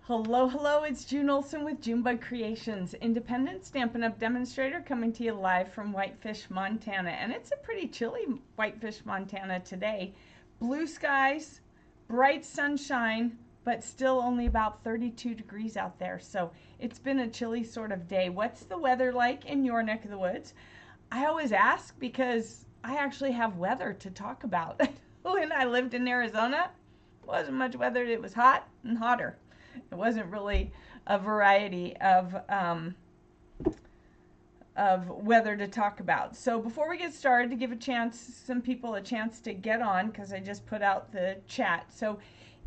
Hello, hello, it's June Olson with Junebug Creations, independent Stampin' Up! Demonstrator coming to you live from Whitefish, Montana. And it's a pretty chilly Whitefish, Montana today. Blue skies, bright sunshine, but still only about 32 degrees out there. So it's been a chilly sort of day. What's the weather like in your neck of the woods? I always ask because I actually have weather to talk about. When I lived in Arizona, it wasn't much weather. It was hot and hotter. It wasn't really a variety of weather to talk about. So before we get started, to give some people a chance to get on, because I just put out the chat. So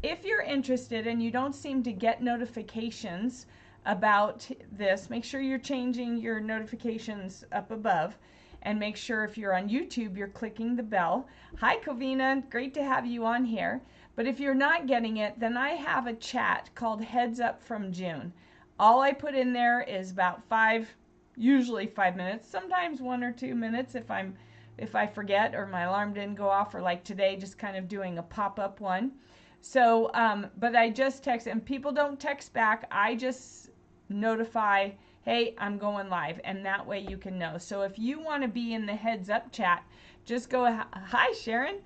if you're interested and you don't seem to get notifications about this, make sure you're changing your notifications up above. And make sure if you're on YouTube, you're clicking the bell. Hi, Covina. Great to have you on here. But if you're not getting it, then I have a chat called Heads Up from June. All I put in there is about usually 5 minutes, sometimes 1 or 2 minutes if I forget or my alarm didn't go off, or like today, just kind of doing a pop-up one. So, but I just text, and people don't text back. I just notify, hey, I'm going live, and that way you can know. So if you want to be in the Heads Up chat, just go, hi Sharon.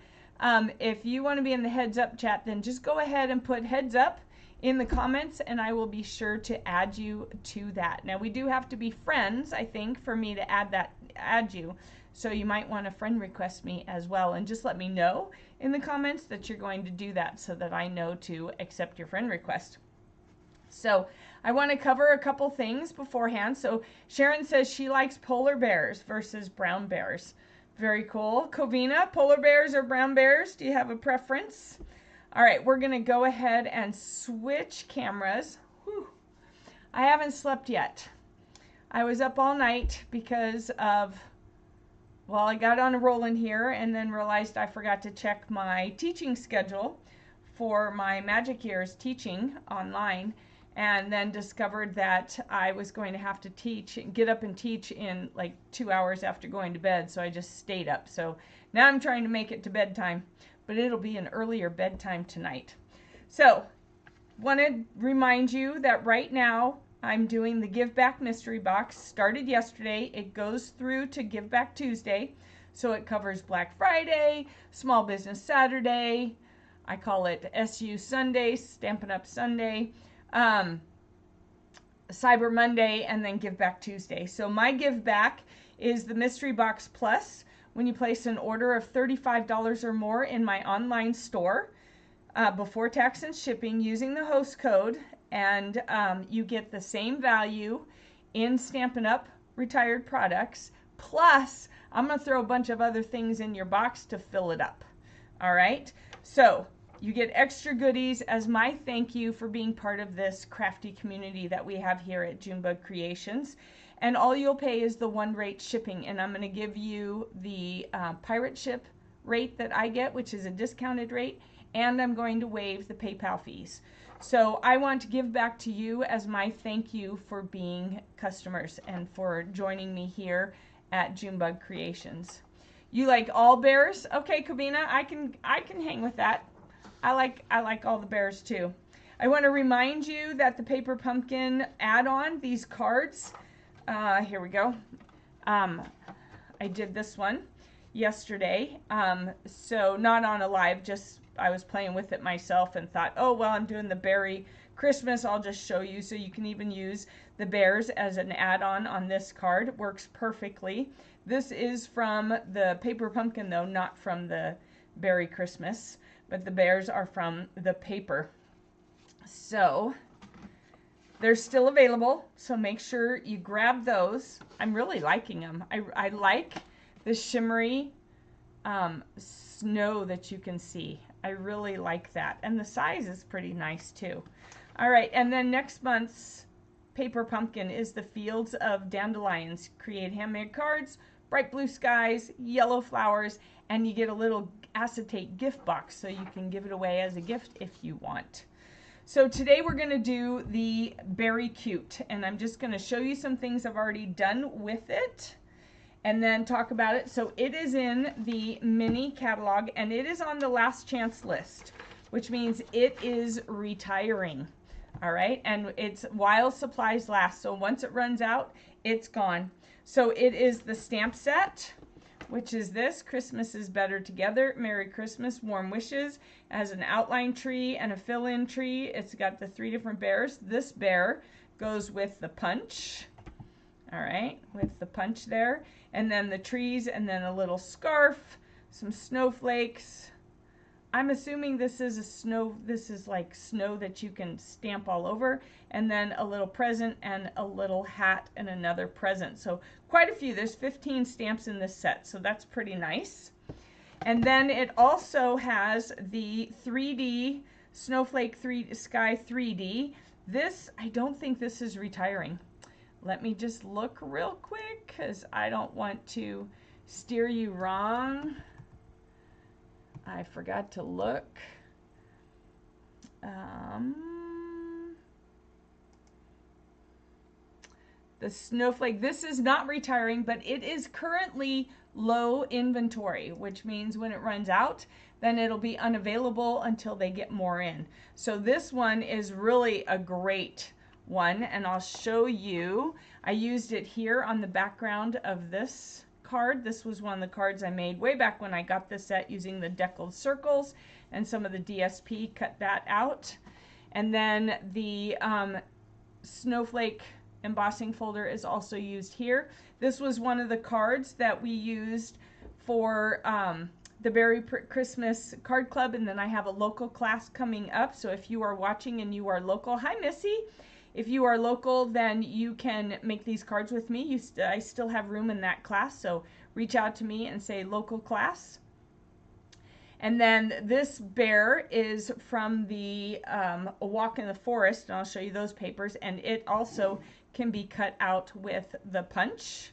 If you want to be in the Heads Up chat, then just go ahead and put Heads Up in the comments, and I will be sure to add you to that. Now we do have to be friends, I think, for me to add you. So you might want to friend request me as well, and just let me know in the comments that you're going to do that so that I know to accept your friend request. So I want to cover a couple things beforehand. So Sharon says she likes polar bears versus brown bears. Very cool. Covina, polar bears or brown bears? Do you have a preference? All right, we're going to go ahead and switch cameras. Whew. I haven't slept yet. I was up all night because of, well, I got on a roll in here and then realized I forgot to check my teaching schedule for my Magic Years teaching online, and then discovered that I was going to have to get up and teach in like 2 hours after going to bed, so I just stayed up. So now I'm trying to make it to bedtime, but it'll be an earlier bedtime tonight. So want to remind you that right now I'm doing the Give Back Mystery Box. Started yesterday. It goes through to Give Back Tuesday, so it covers Black Friday, Small Business Saturday, I call it SU Sunday, Stampin' Up! Sunday, Cyber Monday, and then Give Back Tuesday. So my Give Back is the Mystery Box Plus. When you place an order of $35 or more in my online store, before tax and shipping, using the host code, and you get the same value in Stampin' Up! Retired products, plus I'm going to throw a bunch of other things in your box to fill it up. All right, so you get extra goodies as my thank you for being part of this crafty community that we have here at Junebug Creations. And all you'll pay is the 1 rate shipping. And I'm going to give you the pirate ship rate that I get, which is a discounted rate. And I'm going to waive the PayPal fees. So I want to give back to you as my thank you for being customers and for joining me here at Junebug Creations. You like all bears? Okay, Covina, I can hang with that. I like all the bears too. I want to remind you that the Paper Pumpkin add-on, these cards, here we go. I did this one yesterday, so not on a live, just I was playing with it myself and thought, oh, well, I'm doing the Beary Christmas, I'll just show you. So you can even use the bears as an add-on on this card. It works perfectly. This is from the Paper Pumpkin, though, not from the Beary Christmas, but the bears are from the paper. So they're still available, so make sure you grab those. I'm really liking them. I like the shimmery snow that you can see. I really like that. And the size is pretty nice too. All right, and then next month's Paper Pumpkin is the Fields of Dandelions. Create handmade cards, bright blue skies, yellow flowers, and you get a little acetate gift box so you can give it away as a gift if you want. So today we're going to do the Beary Cute, and I'm just going to show you some things I've already done with it and then talk about it. So it is in the mini catalog, and it is on the last chance list, which means it is retiring. All right, and it's while supplies last. So once it runs out, it's gone. So it is the stamp set, which is this: Christmas is Better Together, Merry Christmas, Warm Wishes. It has an outline tree and a fill-in tree. It's got the 3 different bears. This bear goes with the punch. All right, with the punch there, and then the trees, and then a little scarf, some snowflakes. I'm assuming this is this is like snow that you can stamp all over, and then a little present and a little hat and another present. So quite a few. There's 15 stamps in this set, so that's pretty nice. And then it also has the 3D Snowflake Sky 3D. This, I don't think this is retiring. Let me just look real quick, because I don't want to steer you wrong. I forgot to look. The Snowflake, this is not retiring, but it is currently low inventory, which means when it runs out, then it'll be unavailable until they get more in. So this one is really a great one, and I'll show you. I used it here on the background of this card. This was one of the cards I made way back when I got this set using the deckled circles and some of the DSP, cut that out. And then the snowflake embossing folder is also used here. This was one of the cards that we used for the Beary Christmas Card Club, and then I have a local class coming up. So if you are watching and you are local, hi Missy. If you are local, then you can make these cards with me. I still have room in that class, so reach out to me and say local class. And then this bear is from the A Walk in the Forest, and I'll show you those papers, and it also can be cut out with the punch.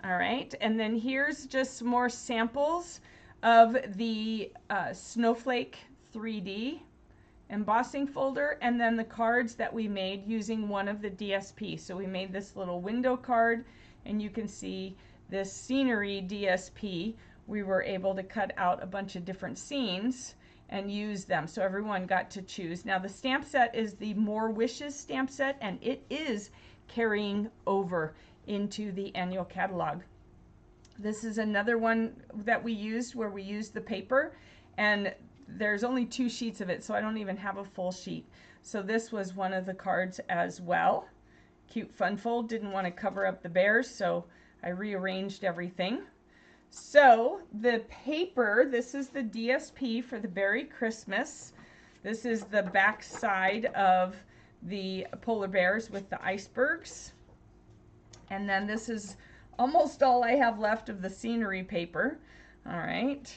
All right, and then here's just some more samples of the Snowflake 3D embossing folder, and then the cards that we made using one of the DSP. So we made this little window card, and you can see this scenery DSP. We were able to cut out a bunch of different scenes and use them, so everyone got to choose. Now the stamp set is the More Wishes stamp set, and it is carrying over into the annual catalog. This is another one that we used where we used the paper, and there's only 2 sheets of it, so I don't even have a full sheet. So this was one of the cards as well. Cute fun fold, didn't want to cover up the bears, so I rearranged everything. So the paper, this is the DSP for the Beary Christmas. This is the back side of the polar bears with the icebergs. And then this is almost all I have left of the scenery paper. All right.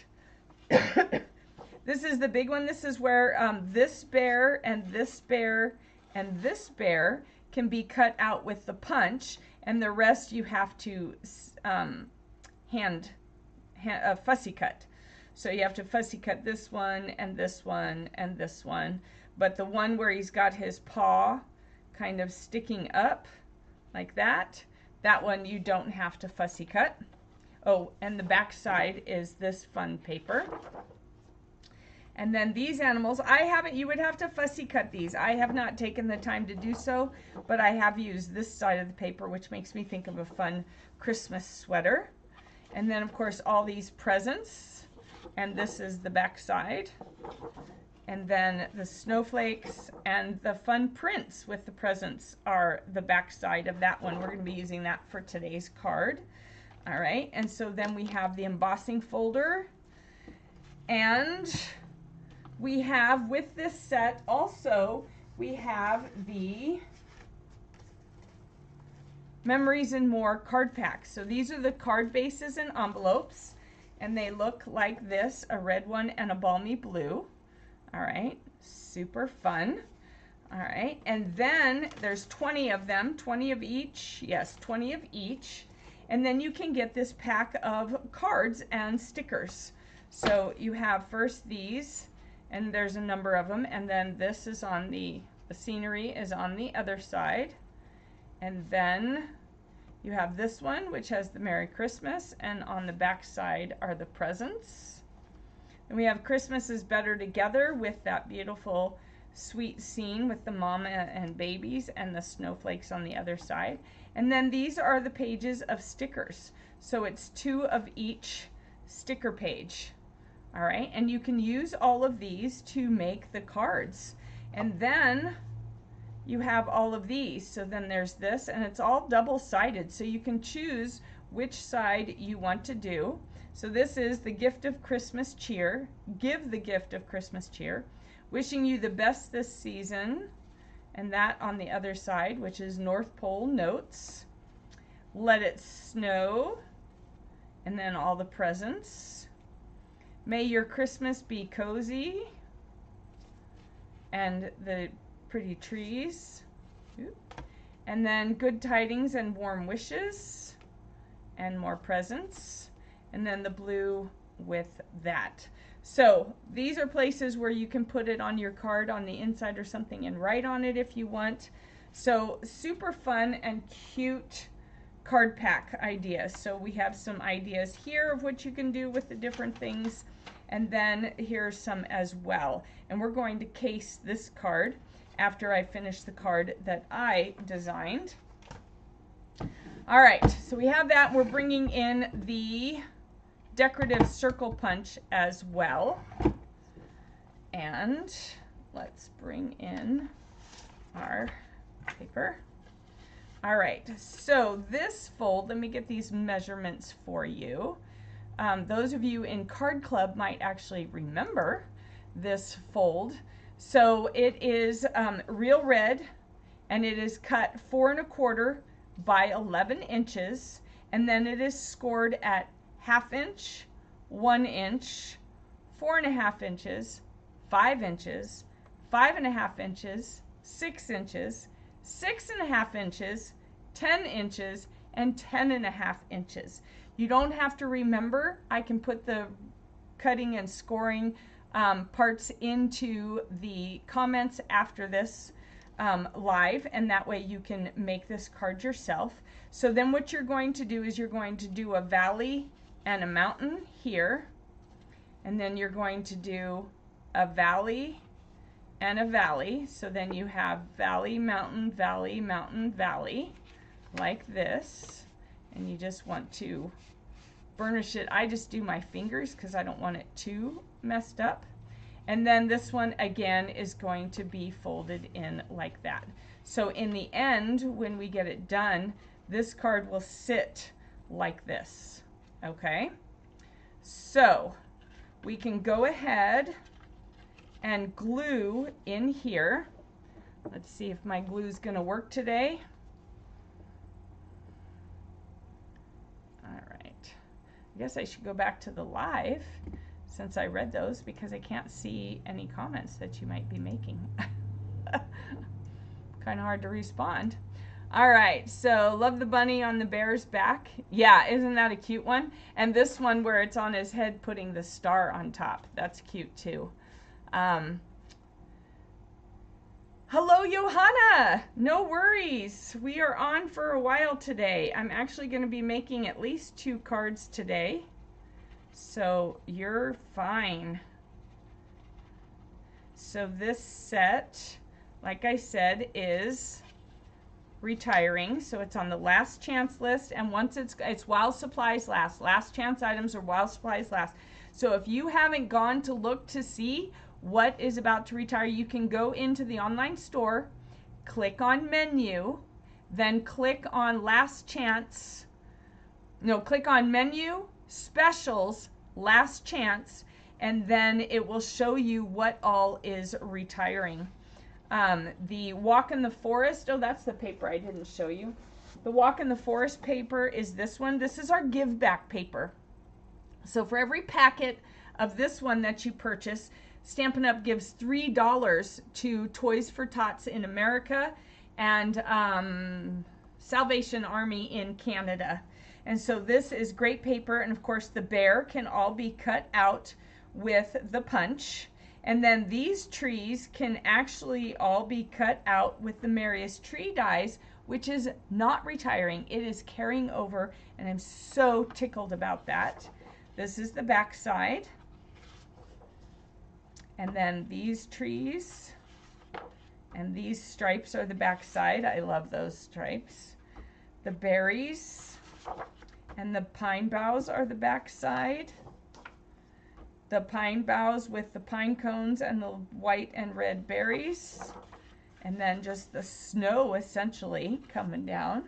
This is the big one. This is where this bear and this bear and this bear can be cut out with the punch, and the rest you have to fussy cut. So you have to fussy cut this one and this one and this one. But the one where he's got his paw kind of sticking up like that, that one you don't have to fussy cut. Oh, and the back side is this fun paper. And then these animals, you would have to fussy cut these. I have not taken the time to do so, but I have used this side of the paper, which makes me think of a fun Christmas sweater. And then of course all these presents, and this is the back side. And then the snowflakes and the fun prints with the presents are the back side of that one. We're going to be using that for today's card. All right, and so then we have the embossing folder, and we have, with this set also, we have the Memories and More card packs. So these are the card bases and envelopes, and they look like this, a red one and a balmy blue. All right, super fun. All right, and then there's 20 of them, 20 of each, yes, 20 of each. And then you can get this pack of cards and stickers. So you have first these, and there's a number of them, and then this is on the scenery is on the other side. And then you have this one, which has the Merry Christmas, and on the back side are the presents. And we have Christmas is Better Together with that beautiful sweet scene with the mama and babies and the snowflakes on the other side. And then these are the pages of stickers. So it's 2 of each sticker page. All right, and you can use all of these to make the cards. And then you have all of these. So then there's this, and it's all double-sided, so you can choose which side you want to do. So this is the gift of Christmas cheer. Give the gift of Christmas cheer. Wishing you the best this season. And that on the other side, which is North Pole notes. Let it snow. And then all the presents. May your Christmas be cozy. And the pretty trees. And then good tidings and warm wishes. And more presents. And then the blue with that. So these are places where you can put it on your card on the inside or something and write on it if you want. So super fun and cute card pack ideas. So we have some ideas here of what you can do with the different things, and then here's some as well. And we're going to case this card after I finish the card that I designed. All right, so we have that. We're bringing in the decorative circle punch as well. And let's bring in our paper. All right, so this fold, let me get these measurements for you. Those of you in Card Club might actually remember this fold. So it is real red, and it is cut 4 1/4 by 11 inches, and then it is scored at 1/2 inch, 1 inch, 4 1/2 inches, 5 inches, 5 1/2 inches, 6 inches, 6 1/2 inches, 10 inches, and 10 1/2 inches. You don't have to remember. I can put the cutting and scoring parts into the comments after this live, and that way you can make this card yourself. So then what you're going to do is you're going to do a valley and a mountain here, and then you're going to do a valley and a valley. So then you have valley, mountain, valley, mountain, valley, like this. And you just want to burnish it. I just do my fingers because I don't want it too messed up. And then this one again is going to be folded in like that. So in the end, when we get it done, this card will sit like this. Okay, so we can go ahead and glue in here. Let's see if my glue is going to work today. All right, I guess I should go back to the live since I read those, because I can't see any comments that you might be making. Kind of hard to respond. All right, so love the bunny on the bear's back. Yeah, isn't that a cute one? And this one where it's on his head putting the star on top. That's cute too. Hello, Johanna. No worries. We are on for a while today. I'm actually going to be making at least 2 cards today. So you're fine. So this set, like I said, is retiring, so it's on the last chance list, and once it's while supplies last. Last chance items are while supplies last. So if you haven't gone to look to see what is about to retire, you can go into the online store, click on menu, then click on last chance. No, click on menu, specials, last chance, and then it will show you what all is retiring. The Walk in the Forest, oh, that's the paper I didn't show you. The Walk in the Forest paper is this one. This is our give back paper. So for every packet of this one that you purchase, Stampin' Up! Gives $3 to Toys for Tots in America and Salvation Army in Canada. And so this is great paper, and of course the bear can all be cut out with the punch. And then these trees can actually all be cut out with the Merriest Tree dies, which is not retiring. It is carrying over, and I'm so tickled about that. This is the back side. And then these trees And these stripes are the back side. I love those stripes. The berries and the pine boughs are the back side. The pine boughs with the pine cones and the white and red berries. And then just the snow essentially coming down.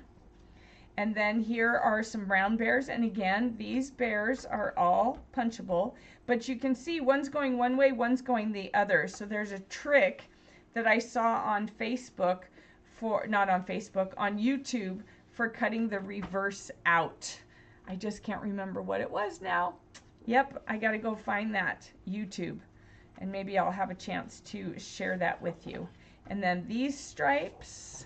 And then here are some brown bears. And again, these bears are all punchable. But you can see one's going one way, one's going the other. So there's a trick that I saw on Facebook not on Facebook, on YouTube for cutting the reverse out. I just can't remember what it was now. Yep, I gotta go find that YouTube. And maybe I'll have a chance to share that with you. And then these stripes.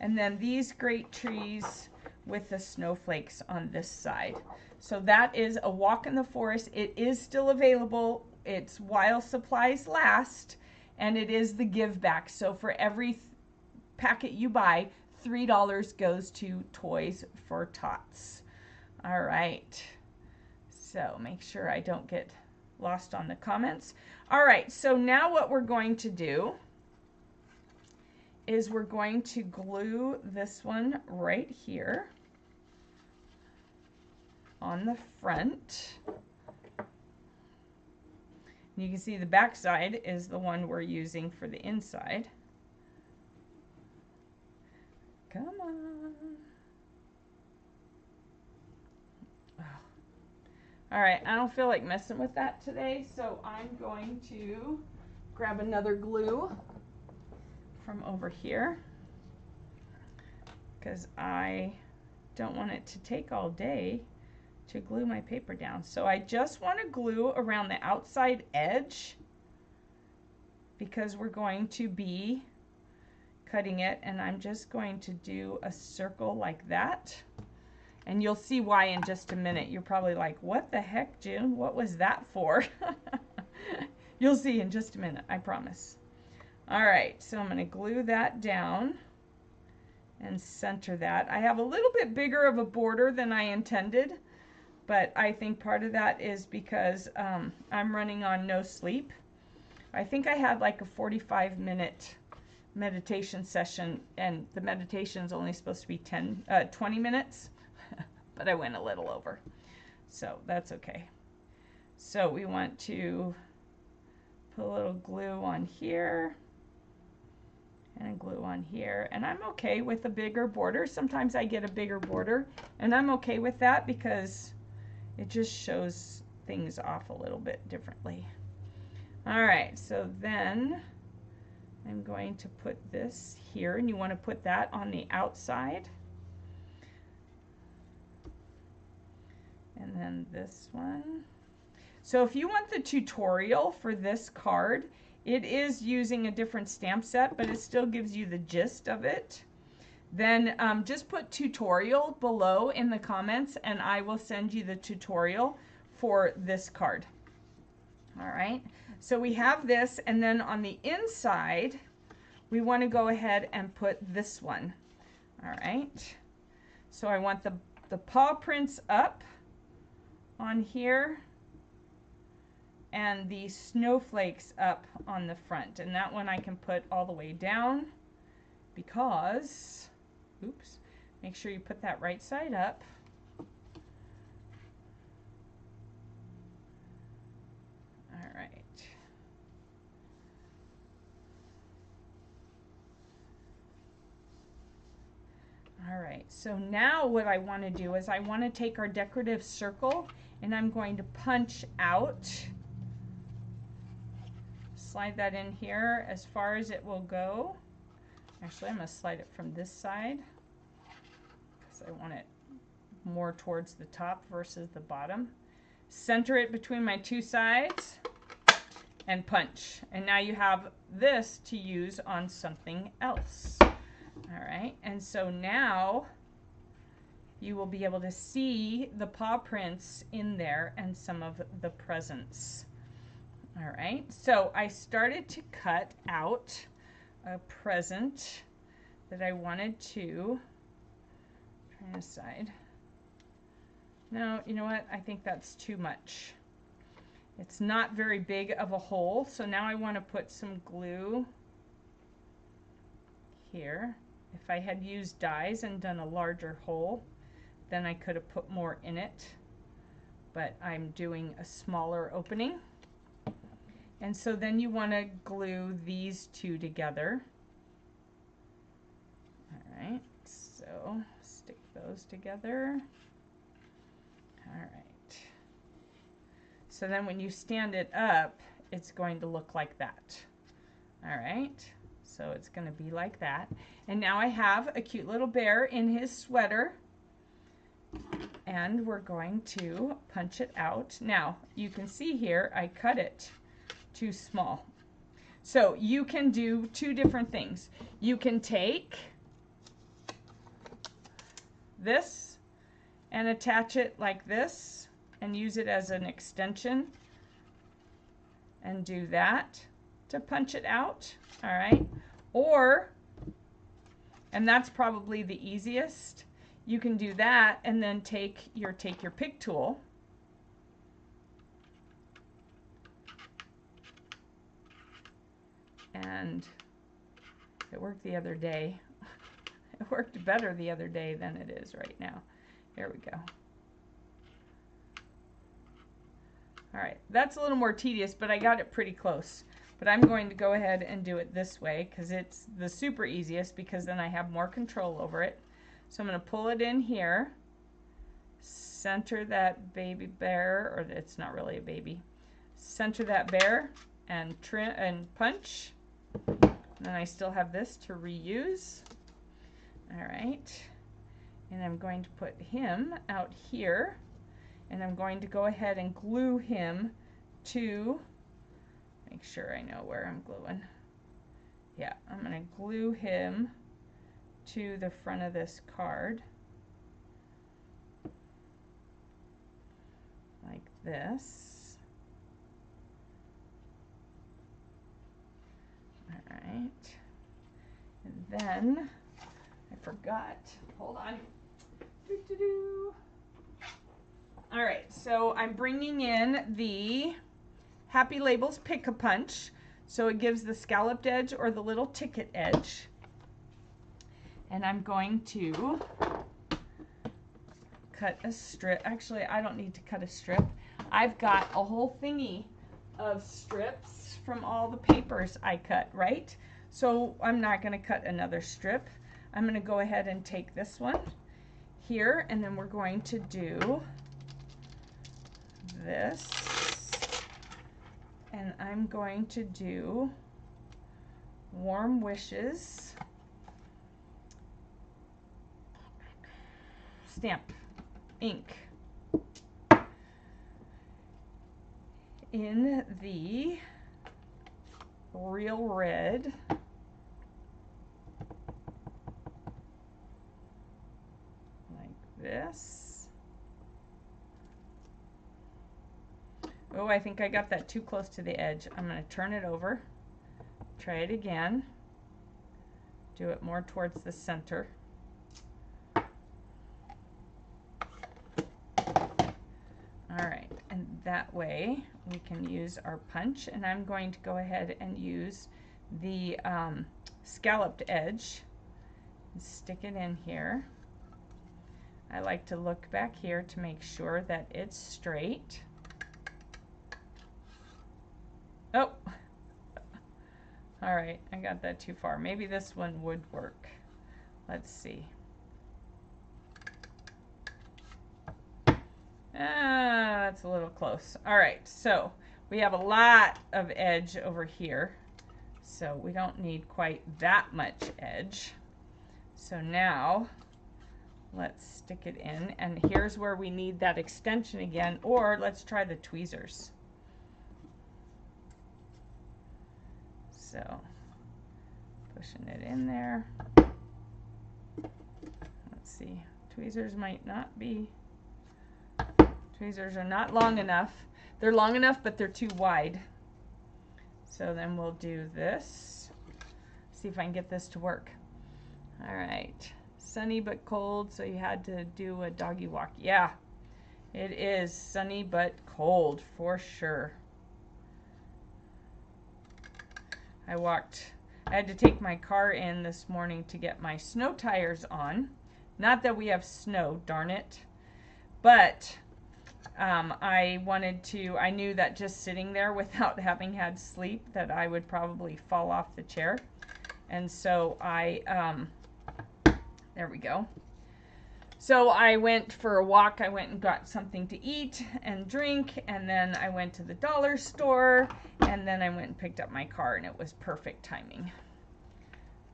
And then these great trees with the snowflakes on this side. So that is a walk in the forest. It is still available. It's while supplies last, and it is the give back. So for every packet you buy, $3 goes to Toys for Tots. All right. So make sure I don't get lost on the comments. All right, so now what we're going to do is we're going to glue this one right here on the front. You can see the back side is the one we're using for the inside. Come on. Oh. All right, I don't feel like messing with that today, so I'm going to grab another glue from over here because I don't want it to take all day to glue my paper down. So I just want to glue around the outside edge because we're going to be cutting it, and I'm just going to do a circle like that. And you'll see why in just a minute. You're probably like, what the heck, June? What was that for? You'll see in just a minute, I promise. All right, so I'm going to glue that down and center that. I have a little bit bigger of a border than I intended, but I think part of that is because I'm running on no sleep. I think I had like a 45-minute meditation session, and the meditation is only supposed to be 20 minutes, but I went a little over, so that's okay. So we want to put a little glue on here and glue on here, and I'm okay with a bigger border. Sometimes I get a bigger border, and I'm okay with that because it just shows things off a little bit differently. All right, so then I'm going to put this here, and you want to put that on the outside. And then this one. So if you want the tutorial for this card, it is using a different stamp set, but it still gives you the gist of it. Then just put tutorial below in the comments, and I will send you the tutorial for this card. All right, so we have this, and then on the inside, we want to go ahead and put this one. All right, so I want the paw prints up on here, and the snowflakes up on the front. And that one I can put all the way down because, oops, make sure you put that right side up. All right. All right, so now what I want to do is I want to take our decorative circle, and I'm going to punch out. Slide that in here as far as it will go. Actually, I'm going to slide it from this side because I want it more towards the top versus the bottom. Center it between my two sides and punch. And now you have this to use on something else. All right, and so now you will be able to see the paw prints in there and some of the presents. All right, so I started to cut out a present that I wanted to try and decide. No, you know what? I think that's too much. It's not very big of a hole, so now I want to put some glue here. If I had used dies and done a larger hole, then I could have put more in it, but I'm doing a smaller opening. And so then you want to glue these two together. All right, so stick those together. All right. So then when you stand it up, it's going to look like that. All right, so it's going to be like that. And now I have a cute little bear in his sweater, and we're going to punch it out. Now, you can see here, I cut it too small. So you can do two different things. You can take this and attach it like this and use it as an extension and do that to punch it out. All right, or, and that's probably the easiest, you can do that and then take your pick tool and it worked the other day. It worked better the other day than it is right now. Here we go. All right, that's a little more tedious, but I got it pretty close. But I'm going to go ahead and do it this way because it's the super easiest, because then I have more control over it. So I'm going to pull it in here, center that baby bear, or it's not really a baby, center that bear and trim and punch. And then I still have this to reuse. All right, and I'm going to put him out here, and I'm going to go ahead and glue him to, make sure I know where I'm gluing. Yeah, I'm going to glue him to the front of this card like this. All right, and then I forgot, hold on. All right, so I'm bringing in the Happy Labels Pick-a-Punch, so it gives the scalloped edge or the little ticket edge. And I'm going to cut a strip. Actually, I don't need to cut a strip. I've got a whole thingy of strips from all the papers I cut, right? So I'm not going to cut another strip. I'm going to go ahead and take this one here, and then we're going to do this, and I'm going to do Warm Wishes stamp ink in the Real Red. This. Oh, I think I got that too close to the edge. I'm going to turn it over, try it again, do it more towards the center. All right, and that way we can use our punch, and I'm going to go ahead and use the scalloped edge and stick it in here. I like to look back here to make sure that it's straight. Oh, all right, I got that too far. Maybe this one would work. Let's see. That's a little close. All right, so we have a lot of edge over here, so we don't need quite that much edge. So now let's stick it in, and here's where we need that extension again, or let's try the tweezers. So pushing it in there. Let's see, tweezers might not be, tweezers are not long enough. They're long enough, but they're too wide. So then we'll do this. See if I can get this to work. All right. Sunny but cold, so you had to do a doggy walk. Yeah, it is sunny but cold for sure. I walked I had to take my car in this morning to get my snow tires on. Not that we have snow, darn it. But I knew that just sitting there without having had sleep that I would probably fall off the chair. And so there we go. So I went for a walk. I went and got something to eat and drink, and then I went to the dollar store, and then I went and picked up my car, and it was perfect timing.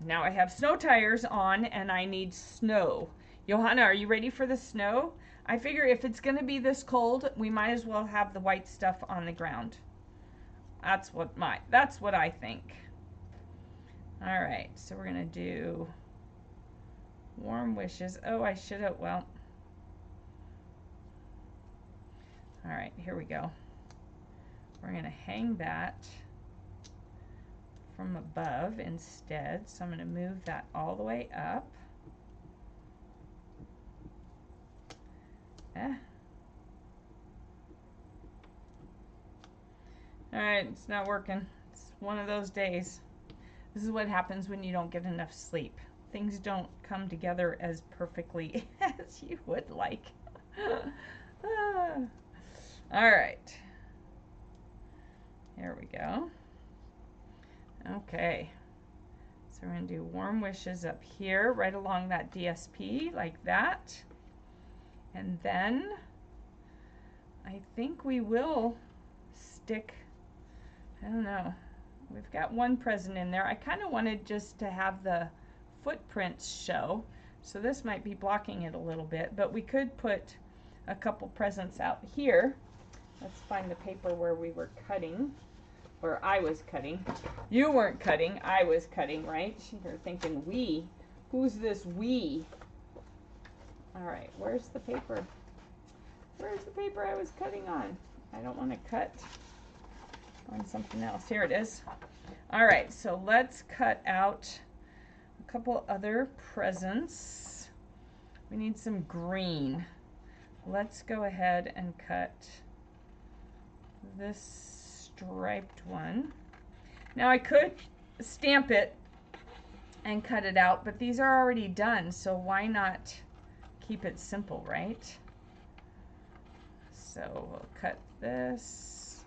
Now I have snow tires on, and I need snow. Johanna, are you ready for the snow? I figure if it's going to be this cold, we might as well have the white stuff on the ground. That's what I think. All right, so we're going to do warm wishes. Oh, I should have, well. All right, here we go. We're going to hang that from above instead. So I'm going to move that all the way up. All right, it's not working. It's one of those days. This is what happens when you don't get enough sleep. Things don't come together as perfectly as you would like. All right. Here we go. Okay. So we're going to do warm wishes up here, right along that DSP, like that. And then I think we will stick, I don't know, we've got one present in there. I kind of wanted just to have the footprints show, so this might be blocking it a little bit, but we could put a couple presents out here. Let's find the paper where we were cutting, where I was cutting. You weren't cutting, I was cutting, right? You're thinking we. Who's this we? All right, where's the paper? Where's the paper I was cutting on? I don't want to cut on something else. Here it is. All right, so let's cut out a couple other presents. We need some green. Let's go ahead and cut this striped one. Now I could stamp it and cut it out, but these are already done, so why not keep it simple, right? So we'll cut this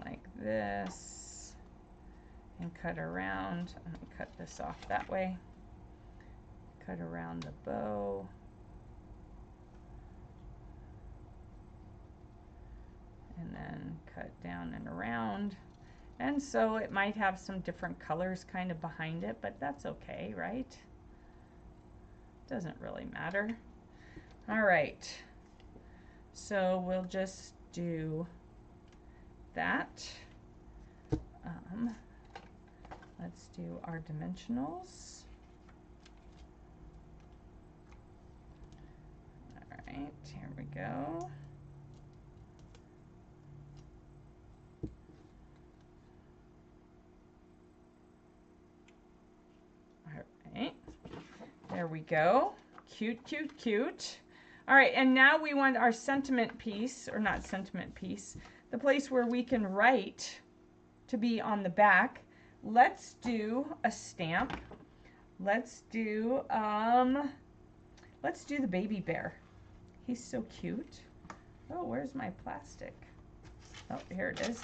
like this and cut around. I'm going to cut this off that way. Cut around the bow. And then cut down and around. And so it might have some different colors kind of behind it, but that's okay, right? Doesn't really matter. All right, so we'll just do that. Let's do our dimensionals. All right, here we go. All right, there we go. Cute, cute, cute. All right, and now we want our sentiment piece, or not sentiment piece, the place where we can write to be on the back. Let's do a stamp. Let's do the baby bear. He's so cute. Oh, where's my plastic? Oh, here it is.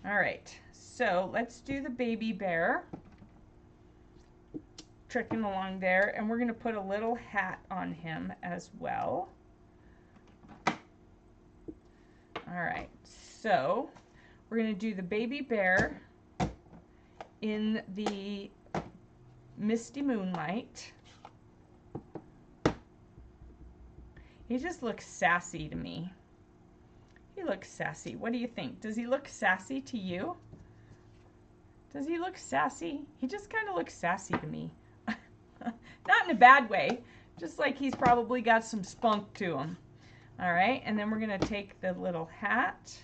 All right, so let's do the baby bear. Tricking along there, and we're going to put a little hat on him as well. All right, so we're going to do the baby bear in the misty moonlight. He just looks sassy to me. He looks sassy. What do you think? Does he look sassy to you? Does he look sassy? He just kind of looks sassy to me. Not in a bad way, just like he's probably got some spunk to him. All right, and then we're going to take the little hat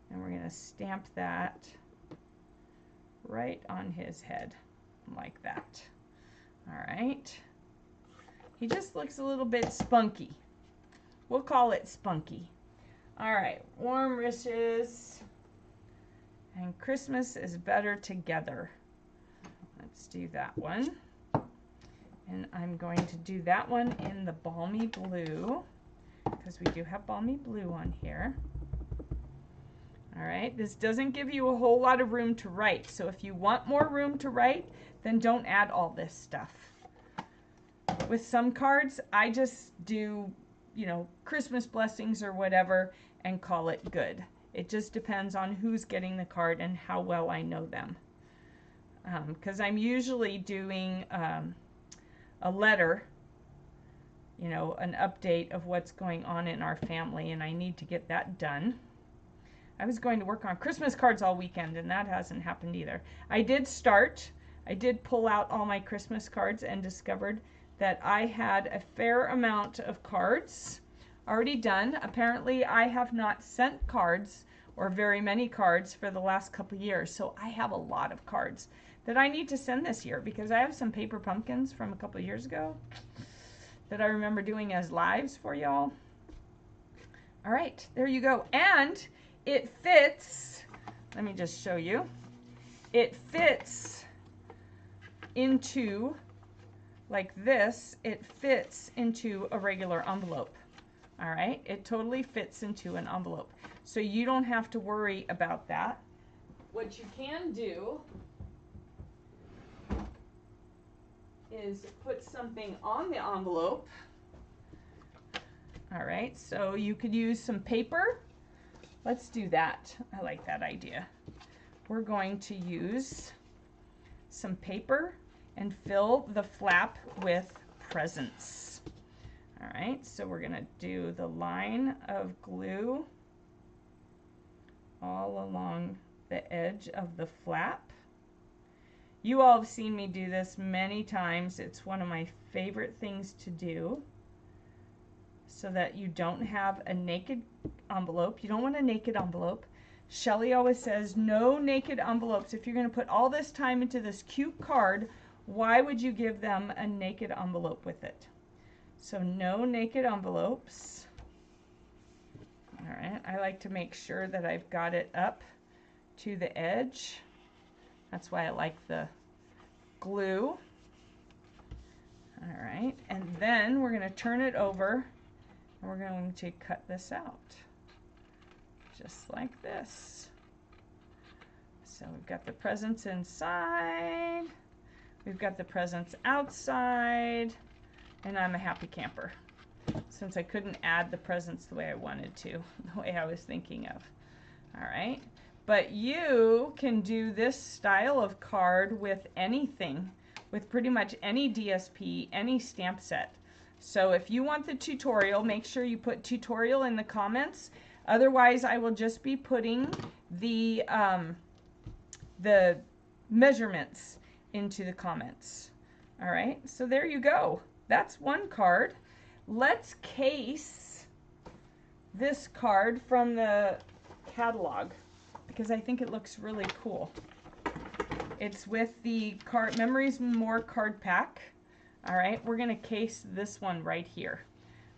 and we're going to stamp that right on his head like that. All right, he just looks a little bit spunky. We'll call it spunky. All right, warm wishes. And Christmas is better together. Let's do that one. And I'm going to do that one in the balmy blue, because we do have balmy blue on here. All right, this doesn't give you a whole lot of room to write. So if you want more room to write, then don't add all this stuff. With some cards, I just do, you know, Christmas blessings or whatever and call it good. It just depends on who's getting the card and how well I know them. Because I'm usually doing a letter, you know, an update of what's going on in our family, and I need to get that done. I was going to work on Christmas cards all weekend, and that hasn't happened either. I did pull out all my Christmas cards and discovered that I had a fair amount of cards already done. Apparently, I have not sent cards or very many cards for the last couple of years, so I have a lot of cards that I need to send this year, because I have some paper pumpkins from a couple of years ago that I remember doing as lives for y'all. All right, there you go. And it fits, let me just show you. It fits into, like this, it fits into a regular envelope. All right, it totally fits into an envelope. So you don't have to worry about that. What you can do is put something on the envelope. All right, so you could use some paper. Let's do that. I like that idea. We're going to use some paper and fill the flap with presents. All right, so we're gonna do the line of glue all along the edge of the flap. You all have seen me do this many times. It's one of my favorite things to do, so that you don't have a naked envelope. You don't want a naked envelope. Shelly always says, no naked envelopes. If you're going to put all this time into this cute card, why would you give them a naked envelope with it? So no naked envelopes. All right, I like to make sure that I've got it up to the edge. That's why I like the glue. All right, and then we're going to turn it over and we're going to cut this out just like this. So we've got the presents inside, we've got the presents outside, and I'm a happy camper since I couldn't add the presents the way I wanted to, the way I was thinking of. All right. But you can do this style of card with anything, with pretty much any DSP, any stamp set. So if you want the tutorial, make sure you put tutorial in the comments. Otherwise, I will just be putting the measurements into the comments. All right, so there you go. That's one card. Let's case this card from the catalog, because I think it looks really cool. It's with the card Memories More card pack. All right, we're gonna case this one right here.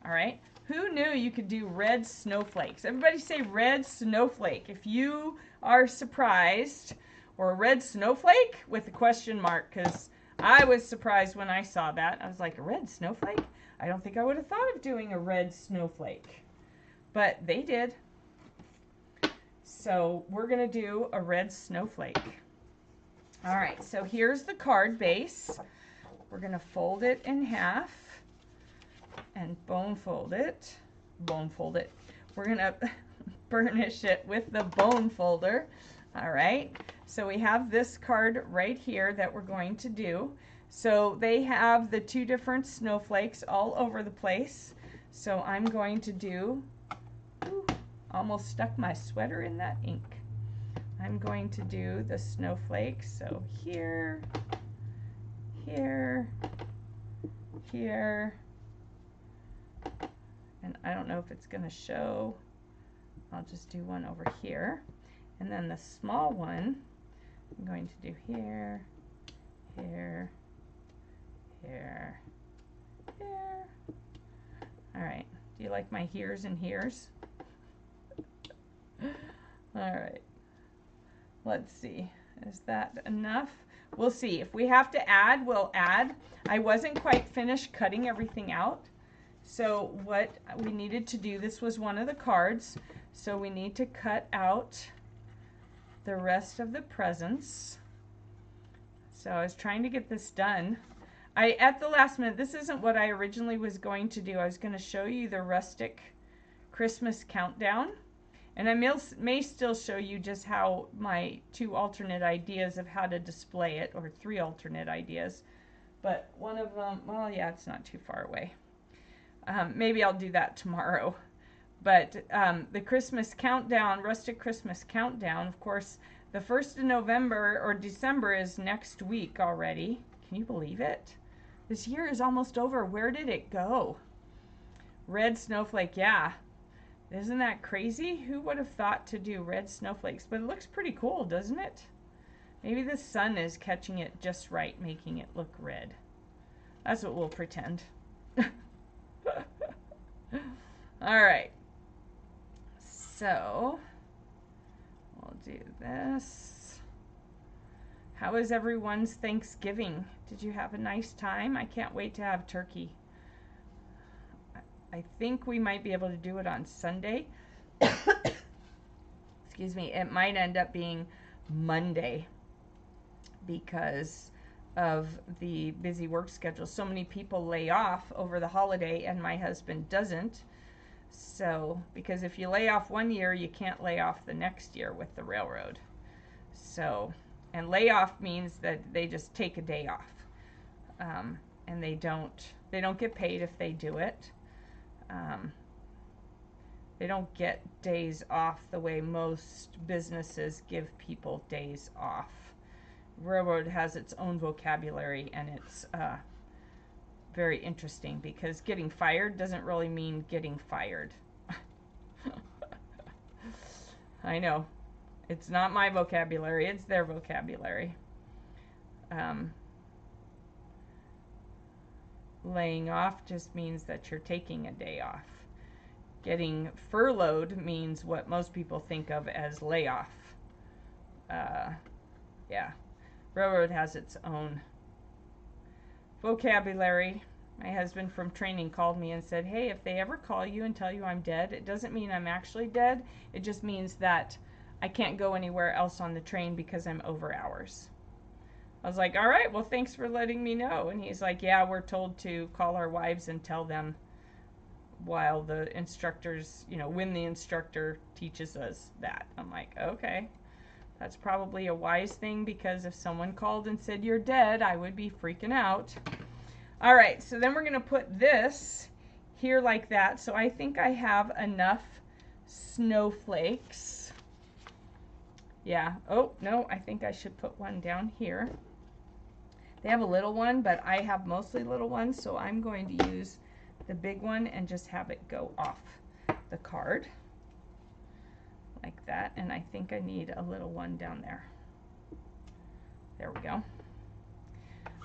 All right, who knew you could do red snowflakes? Everybody say red snowflake if you are surprised, or a red snowflake with a question mark, because I was surprised when I saw that. I was like, a red snowflake? I don't think I would have thought of doing a red snowflake, but they did. So we're gonna do a red snowflake. All right, so here's the card base. We're gonna fold it in half and bone fold it. We're gonna burnish it with the bone folder. All right, so we have this card right here that we're going to do. So they have the two different snowflakes all over the place. So I'm going to do, ooh, almost stuck my sweater in that ink. I'm going to do the snowflakes. So here, here, here, and I don't know if it's going to show. I'll just do one over here. And then the small one, I'm going to do here, here, here, here. All right, do you like my heres and heres? All right, Let's see, is that enough? We'll see. If we have to add, we'll add. I wasn't quite finished cutting everything out. So what we needed to do, this was one of the cards, so we need to cut out the rest of the presents. So I was trying to get this done. At the last minute, this isn't what I originally was going to do. I was going to show you the rustic Christmas countdown. And I may still show you just how my 2 alternate ideas of how to display it, or 3 alternate ideas. But one of them, well, yeah, it's not too far away. Maybe I'll do that tomorrow. But the Christmas countdown, rustic Christmas countdown, of course, the 1st of November or December is next week already. Can you believe it? This year is almost over. Where did it go? Red snowflake, yeah. Isn't that crazy? Who would have thought to do red snowflakes? But it looks pretty cool, doesn't it? Maybe the sun is catching it just right, making it look red. That's what we'll pretend. All right. So, we'll do this. How was everyone's Thanksgiving? Did you have a nice time? I can't wait to have turkey. I think we might be able to do it on Sunday. Excuse me. It might end up being Monday because of the busy work schedule. So many people lay off over the holiday and my husband doesn't. So, because if you lay off one year, you can't lay off the next year with the railroad. So, and layoff means that they just take a day off. And they don't get paid if they do it. They don't get days off the way most businesses give people days off. Railroad has its own vocabulary, and it's very interesting because getting fired doesn't really mean getting fired. I know. It's not my vocabulary, it's their vocabulary. Laying off just means that you're taking a day off. Getting furloughed means what most people think of as layoff. Yeah, railroad has its own vocabulary. My husband from training called me and said, hey, if they ever call you and tell you I'm dead, it doesn't mean I'm actually dead. It just means that I can't go anywhere else on the train because I'm over hours. I was like, all right, well, thanks for letting me know. And he's like, yeah, we're told to call our wives and tell them while the instructors, when the instructor teaches us that. I'm like, okay, that's probably a wise thing because if someone called and said you're dead, I would be freaking out. All right, so then we're going to put this here like that. So I think I have enough snowflakes. Yeah. Oh, no, I think I should put one down here. They have a little one, but I have mostly little ones, so I'm going to use the big one and just have it go off the card like that. And I think I need a little one down there. There we go.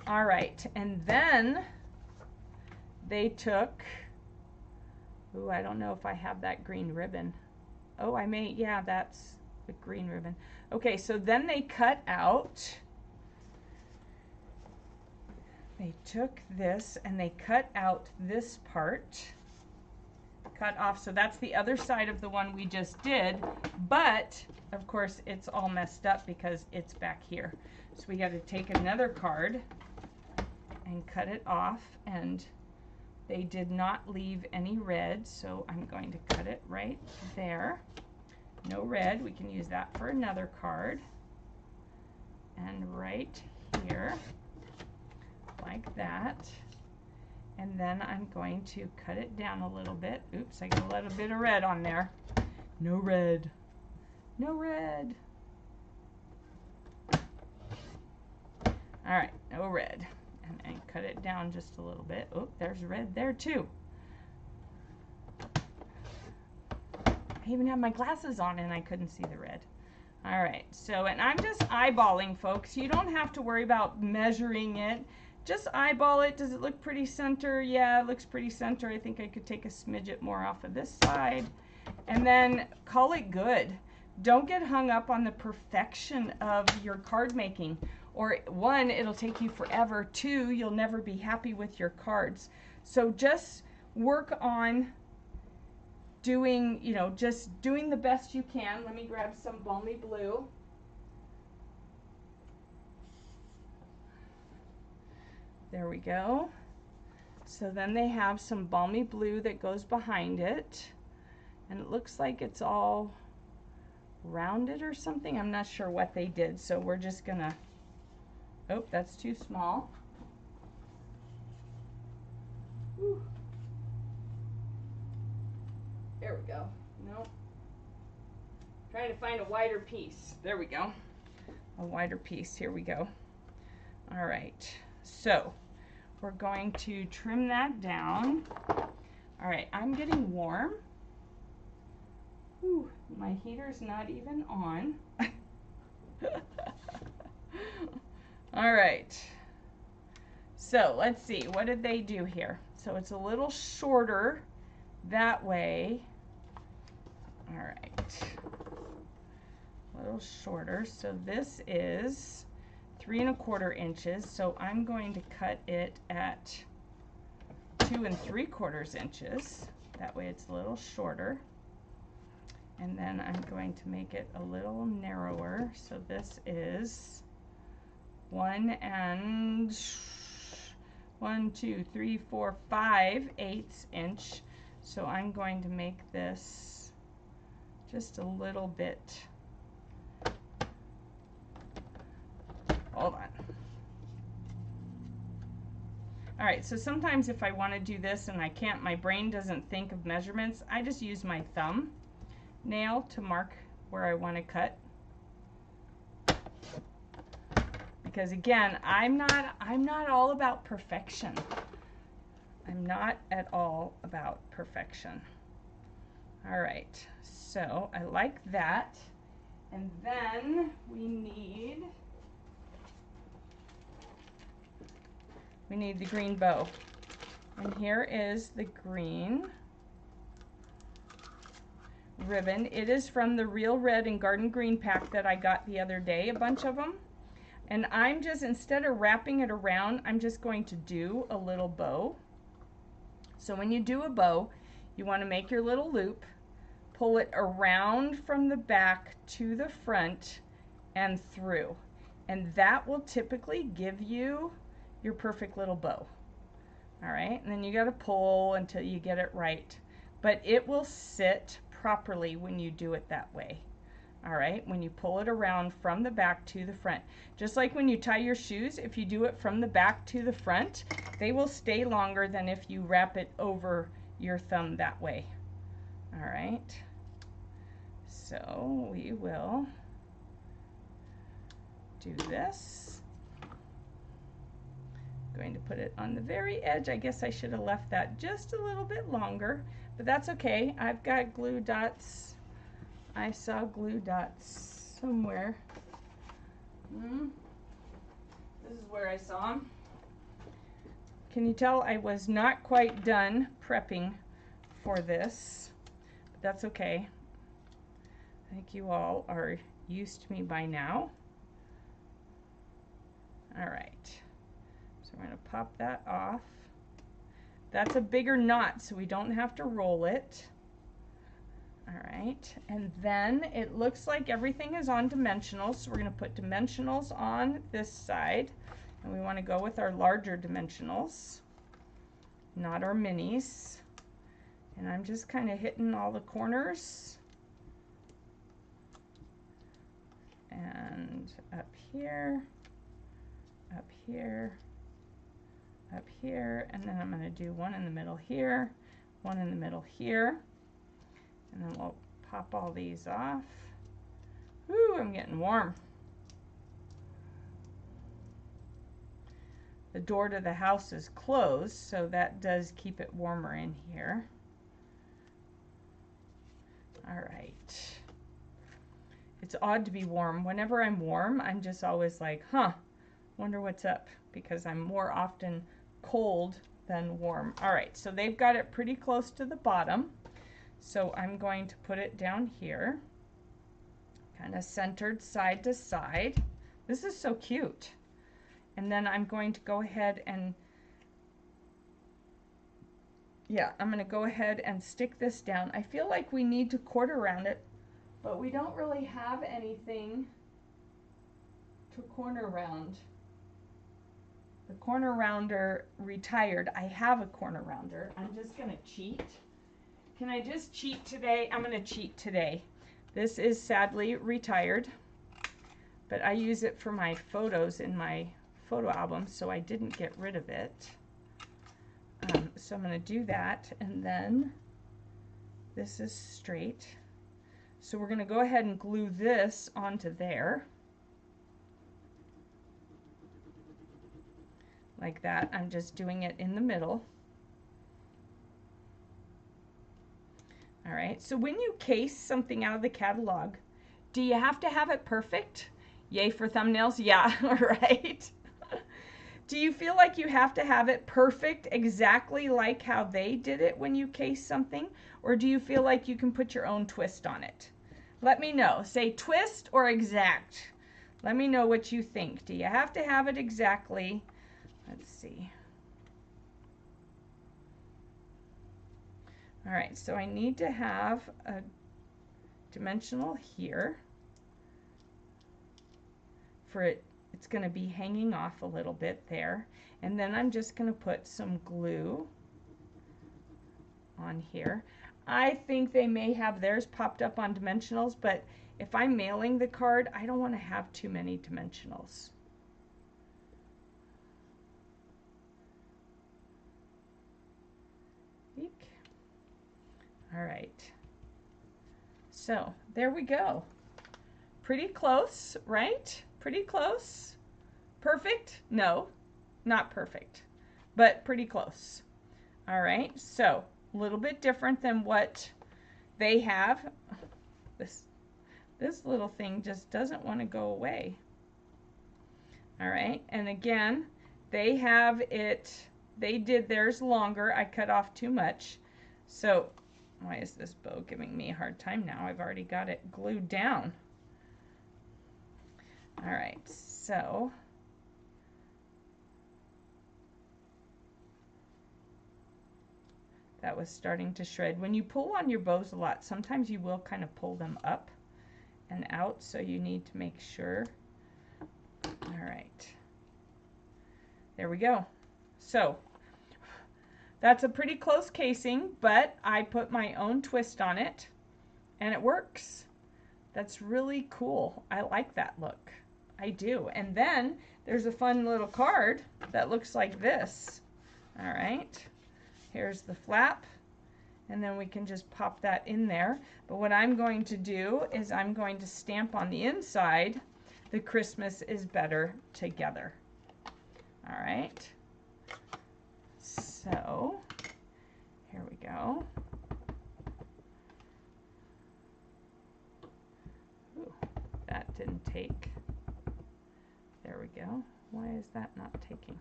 All right, and then they took, ooh, I don't know if I have that green ribbon. Oh, I may, yeah, that's the green ribbon. Okay, so then they cut out, they took this and they cut out this part, cut off, so that's the other side of the one we just did, but of course it's all messed up because it's back here. So we got to take another card and cut it off, and they did not leave any red, so I'm going to cut it right there. No red, we can use that for another card. And right here, like that. And then I'm going to cut it down a little bit. Oops, I got a little bit of red on there. No red. No red. All right, no red. And cut it down just a little bit. Oh, there's red there too. I even have my glasses on and I couldn't see the red. All right, so, and I'm just eyeballing, folks. You don't have to worry about measuring it. Just eyeball it. Does it look pretty center? Yeah, it looks pretty center. I think I could take a smidget more off of this side. And then call it good. don't get hung up on the perfection of your card making. Or one, it'll take you forever. Two, you'll never be happy with your cards. So just work on doing, you know, just doing the best you can. Let me grab some balmy blue. There we go. So then they have some balmy blue that goes behind it. And it looks like it's all rounded or something. I'm not sure what they did. So we're just gonna, oh, that's too small. Whew. There we go. Nope. Trying to find a wider piece. There we go. A wider piece. Here we go. All right. So we're going to trim that down. All right. I'm getting warm. Whew, my heater's not even on. All right. So let's see. What did they do here? So it's a little shorter that way. All right, a little shorter. So this is 3 1/4 inches. So I'm going to cut it at 2 3/4 inches. That way it's a little shorter. And then I'm going to make it a little narrower. So this is 1 2 3 4 5/8 inch. So I'm going to make this just a little bit. Hold on. All right, so sometimes if I want to do this and I can't, my brain doesn't think of measurements, I just use my thumb nail to mark where I want to cut. Because again, I'm not all about perfection. I'm not at all about perfection. All right, so I like that. And then we need the green bow. And here is the green ribbon. It is from the Real Red and Garden Green pack that I got the other day, a bunch of them. And I'm just, instead of wrapping it around, I'm just going to do a little bow. So when you do a bow, you want to make your little loop, pull it around from the back to the front and through. And that will typically give you your perfect little bow. All right, and then you got to pull until you get it right. But it will sit properly when you do it that way. All right, when you pull it around from the back to the front. Just like when you tie your shoes, if you do it from the back to the front, they will stay longer than if you wrap it over your thumb that way. All right, so we will do this. I'm going to put it on the very edge. I guess I should have left that just a little bit longer, but that's okay. I've got glue dots. I saw glue dots somewhere. This is where I saw them. Can you tell I was not quite done prepping for this? But that's okay. I think you all are used to me by now. All right. So we're going to pop that off. That's a bigger knot, so we don't have to roll it. All right, and then it looks like everything is on dimensionals, so we're going to put dimensionals on this side, and we want to go with our larger dimensionals, not our minis. And I'm just kind of hitting all the corners. And up here, up here, up here, and then I'm going to do one in the middle here, one in the middle here. And then we'll pop all these off. Ooh, I'm getting warm. The door to the house is closed, so that does keep it warmer in here. All right. It's odd to be warm. Whenever I'm warm, I'm just always like, huh, wonder what's up, because I'm more often cold than warm. All right, so they've got it pretty close to the bottom. So I'm going to put it down here. kind of centered side to side. This is so cute. And then I'm going to go ahead and, yeah, I'm going to go ahead and stick this down. I feel like we need to cord around it, but we don't really have anything to corner round. The corner rounder retired. I have a corner rounder. I'm just going to cheat. Can I just cheat today? I'm going to cheat today. This is sadly retired, but I use it for my photos in my photo album, so I didn't get rid of it. So I'm going to do that, and then this is straight. So we're going to go ahead and glue this onto there. Like that. I'm just doing it in the middle. All right, so when you case something out of the catalog, do you have to have it perfect? Yay for thumbnails? Yeah, right. Do you feel like you have to have it perfect, exactly like how they did it when you case something? Or do you feel like you can put your own twist on it? Let me know. Say twist or exact. Let me know what you think. Do you have to have it exactly? Let's see. All right, so I need to have a dimensional here for it. It's going to be hanging off a little bit there. And then I'm just going to put some glue on here. I think they may have theirs popped up on dimensionals, but if I'm mailing the card, I don't want to have too many dimensionals. Eek. All right. So there we go. Pretty close, right? Pretty close. Perfect? No, not perfect, but pretty close. All right, so a little bit different than what they have. This little thing just doesn't want to go away. All right, and again, they have it, they did theirs longer. I cut off too much. So why is this bow giving me a hard time now? I've already got it glued down. All right, so that was starting to shred. When you pull on your bows a lot, sometimes you will kind of pull them up and out, so you need to make sure. All right, there we go. So that's a pretty close casing, but I put my own twist on it and it works. That's really cool. I like that look. I do. And then there's a fun little card that looks like this. All right, here's the flap, and then we can just pop that in there. But what I'm going to do is I'm going to stamp on the inside, "The Christmas is better together." All right, so here we go. Ooh, that didn't take. There we go. Why is that not taking?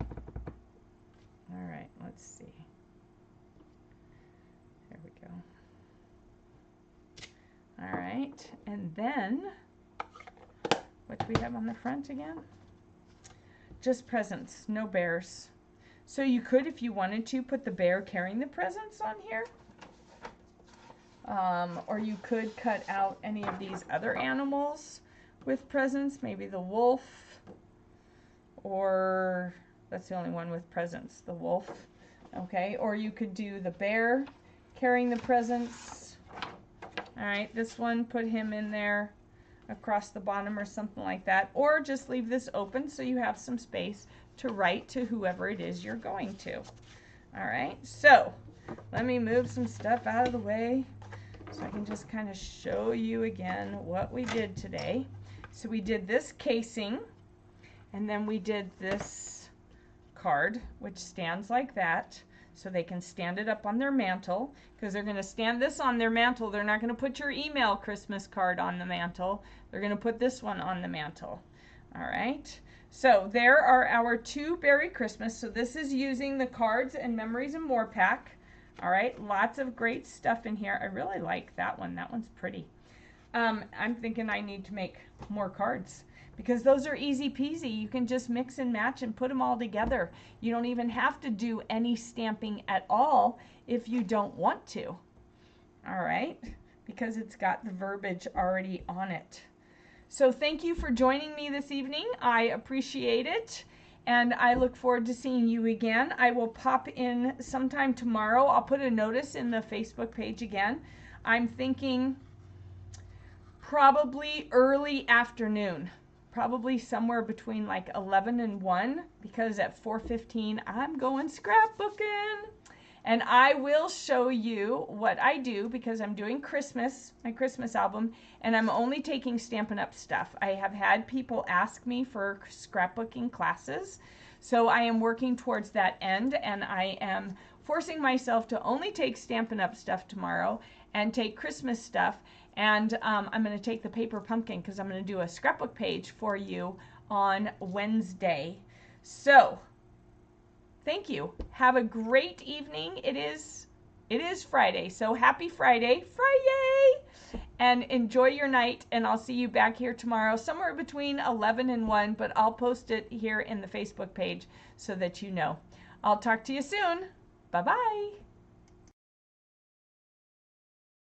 All right, let's see. There we go. All right, and then what do we have on the front again? Just presents, no bears. So you could, if you wanted to, put the bear carrying the presents on here. Or you could cut out any of these other animals with presents, maybe the wolf, or that's the only one with presents, the wolf. Okay, or you could do the bear carrying the presents. All right, this one, put him in there across the bottom or something like that, or just leave this open so you have some space to write to whoever it is you're going to. All right, so let me move some stuff out of the way so I can just kind of show you again what we did today. So we did this casing, and then we did this card, which stands like that, so they can stand it up on their mantle, because they're going to stand this on their mantle. They're not going to put your email Christmas card on the mantle. They're going to put this one on the mantle. All right, so there are our 2 Beary Christmas. So this is using the Cards and Memories and More pack. All right, lots of great stuff in here. I really like that one. That one's pretty. I'm thinking I need to make more cards because those are easy peasy. You can just mix and match and put them all together. You don't even have to do any stamping at all if you don't want to. All right, because it's got the verbiage already on it. So thank you for joining me this evening. I appreciate it. And I look forward to seeing you again. I will pop in sometime tomorrow. I'll put a notice in the Facebook page again. I'm thinking probably early afternoon, probably somewhere between like 11 and 1, because at 4:15 I'm going scrapbooking. And I will show you what I do because I'm doing my Christmas album, and I'm only taking Stampin' Up! Stuff. I have had people ask me for scrapbooking classes, so I am working towards that end, and I am forcing myself to only take Stampin' Up! Stuff tomorrow and take Christmas stuff, and I'm going to take the paper pumpkin because I'm going to do a scrapbook page for you on Wednesday. So thank you. Have a great evening. It is Friday, so happy Friday, and enjoy your night, and I'll see you back here tomorrow somewhere between 11 and 1, but I'll post it here in the Facebook page so that you know. I'll talk to you soon. Bye-bye.